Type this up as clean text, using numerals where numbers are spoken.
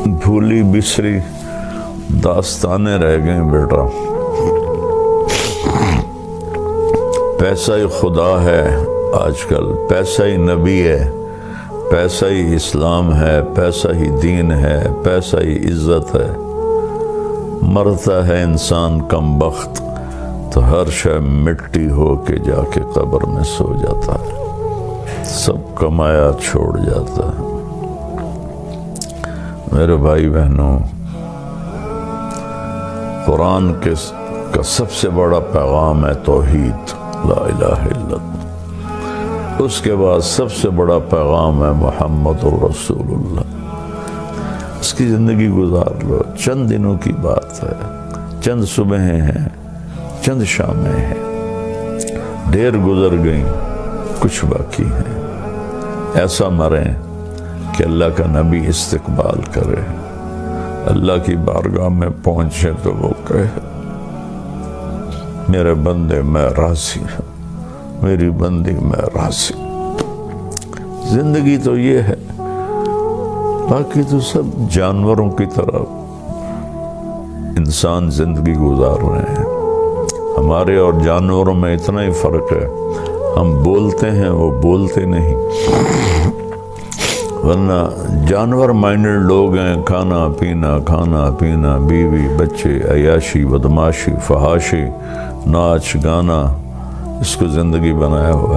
بھولی بسری داستانیں رہ گئیں بیٹا. پیسہ ہی خدا ہے آج کل، پیسہ ہی نبی ہے، پیسہ ہی اسلام ہے، پیسہ ہی دین ہے، پیسہ ہی عزت ہے. مرتا ہے انسان کم بخت تو ہر شے مٹی ہو کے جا کے قبر میں سو جاتا ہے، سب کمایا چھوڑ جاتا ہے. میرے بھائی بہنوں، قرآن کا سب سے بڑا پیغام ہے توحید، لا الہ الا اللہ. اس کے بعد سب سے بڑا پیغام ہے محمد الرسول اللہ. اس کی زندگی گزار لو. چند دنوں کی بات ہے، چند صبحیں ہیں، چند شامیں ہیں، ڈھیر گزر گئیں، کچھ باقی ہیں. ایسا مریں کہ اللہ کا نبی استقبال کرے، اللہ کی بارگاہ میں پہنچے تو وہ کہے میرے بندے میں راضی ہوں، میری بندی میں راضی. زندگی تو یہ ہے، باقی تو سب جانوروں کی طرح انسان زندگی گزار رہے ہیں. ہمارے اور جانوروں میں اتنا ہی فرق ہے، ہم بولتے ہیں وہ بولتے نہیں. ورنہ جانور مائنڈڈ لوگ ہیں، کھانا پینا، بیوی بچے، عیاشی بدماشی فحاشی، ناچ گانا، اس کو زندگی بنایا ہوا ہے.